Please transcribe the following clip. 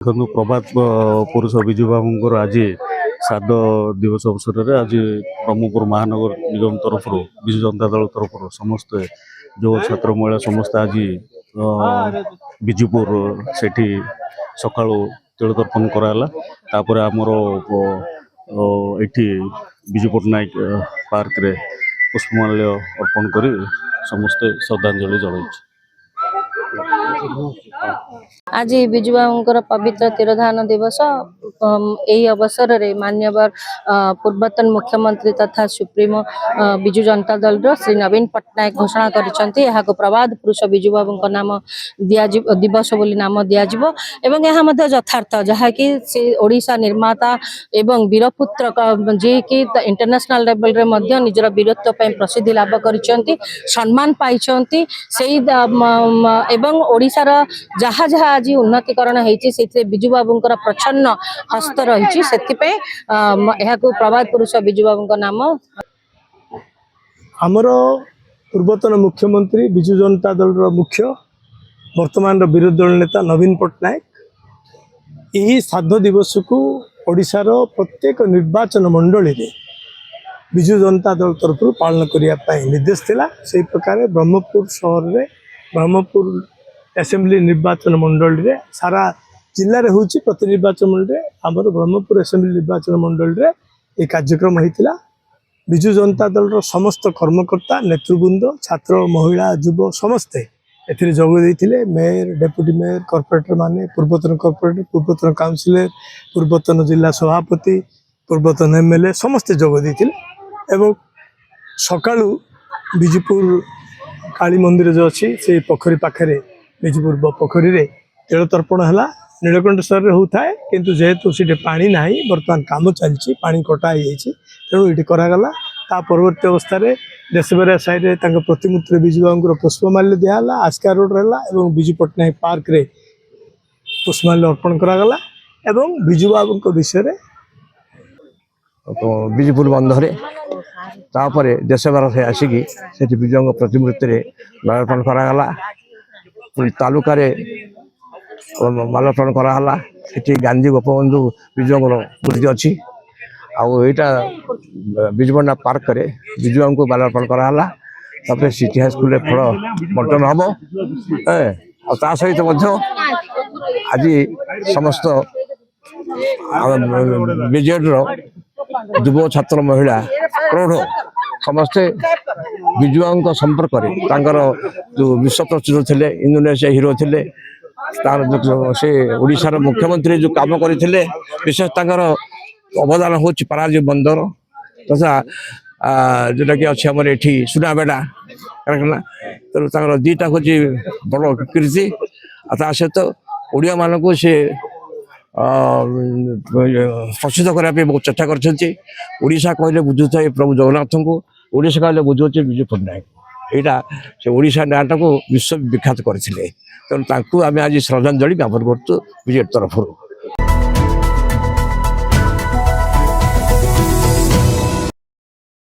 ଦେଖନ୍ତୁ ପ୍ରଭାତ ପୁରୁଷ ବିଜୁ ବାବୁଙ୍କର ଆଜି ଶ୍ରାଦ୍ଧ ଦିବସ ଅବସରରେ ଆଜି ବ୍ରହ୍ମପୁର ମହାନଗର ନିଗମ ତରଫରୁ ବିଜୁ ଜନତା ଦଳ ତରଫରୁ ସମସ୍ତେ ଯୁବ ଛାତ୍ର ମହିଳା ସମସ୍ତେ ଆଜି ବିଜୁପୁର ସେଠି ସକାଳୁ ତିଳ ତର୍ପଣ କରାହେଲା। ତାପରେ ଆମର ଏଠି ବିଜୁ ପଟ୍ଟନାୟକ ପାର୍କରେ ପୁଷ୍ପମାଲ୍ୟ ଅର୍ପଣ କରି ସମସ୍ତେ ଶ୍ରଦ୍ଧାଞ୍ଜଳି ଜଣାଇଛୁ। आज विजुबाबूंकर पवित्र तिरोधान दिवस यही अवसर रे मान्यवर पूर्वतन मुख्यमंत्री तथा सुप्रीमो विजु जनता दल श्री नवीन पट्टनायक घोषणा करिसेंती। यहाको प्रभात पुरुष विजुबाबूंक नाम दिवस बोली नाम दियाजिवो एवं यह मध्य यथार्थ जहाँ कि ओडिशा निर्माता एवं वीरपुत्र जे कि इंटरनेशनल लेवल रे मध्य निजर वीरत्व पे प्रसिद्धि लाभ करिसेंती, सम्मान पाइछंती। सेही एवं ओडिशार जहाँ जहाँ आज उन्नतिकरण होती विजुबाबूंकर प्रच्छन्न हस्त रही से प्रभात पुरुष विजुबाबू नाम। आमर पूर्वतन मुख्यमंत्री विजु जनता दल मुख्य वर्तमान विरोधी दल नेता नवीन पट्टनायक यही श्राद्ध दिवस को ओडिशार प्रत्येक निर्वाचन मंडली रे विजु जनता दल तरफ पालन करने निर्देश थिला। से प्रकार ब्रह्मपुर सहर में ब्रह्मपुर असेंबली निर्वाचन मंडल रे सारा जिले में होची प्रति निर्वाचन मंडल रे आमर ब्रह्मपुर असेंबली निर्वाचन मंडल रे एक कार्यक्रम होता। विजु जनता दल समस्त कर्मकर्ता नेतृवृंद छात्र महिला युव समस्ते एथिरे जोग देइथिले। मेयर डेप्यूटी मेयर कॉर्पोरेटर माने पूर्वतन कॉर्पोरेटर पूर्वतन काउंसिलर पूर्वतन जिला सभापति पूर्वतन एमएलए समस्ते जोग देइथिले। एवं सकाळू विजुपुर काली मंदिर जो अच्छी से पोखरी पाखे विजुपुर पोखरी रे तेल तर्पण है नीलकंठेश्वर होता है किंतु जेहेतु सी पानी ना बर्तमान काम चलती पानी कटा तेणु ये करागला। ता परवर्ती अवस्था देशबेरा साइड प्रतिमूर्ति विजुबाबूर पुष्पमाल्य दिहला आस्का रोड रहा विजु पट्टनायक पार्क रे पुष्पमाल्य अर्पण करागला। एवं विजुबाबू विषय विजुपुर बंधरे तापर देशबार से आसिकी से विजुओं प्रतिमूर्ति मालार्पण करागला। तालुकार मालार्पण कराला। गांधी गोपबंधु विजुओं मूर्ति अच्छी आईटा विजुपट्टना पार्क रे विजुओं को मालार्पण कराला। तापर सिटी हाई स्कूल फल बंटन हम सहित आज समस्त विजेडर युव छात्र महिला प्रौढ़ समस्ते विजुओं संपर्क जो विश्व प्रसिद्ध थे इंडोनेशिया हिरो थे से ओडिशार मुख्यमंत्री जो काम करते विशेष अवदान हूँ पारादीप बंदर तथा जोटा कि अच्छी आम ये सुनाबेड़ा कारखाना तेणु दीटा हूँ बड़ कीर्ति सहित ओडिया मानक से प्रसिद्ध करने बहुत चेष्टा करा कहले बुझुए प्रभु जगन्नाथ को ओडिशा कहले बुझुचे विजु पट्टनायक यहाँ से ओडिशा नाटा को विश्व विख्यात करते तेणु आम आज श्रद्धांजलि ज्ञापन करूँ विजेड तरफ।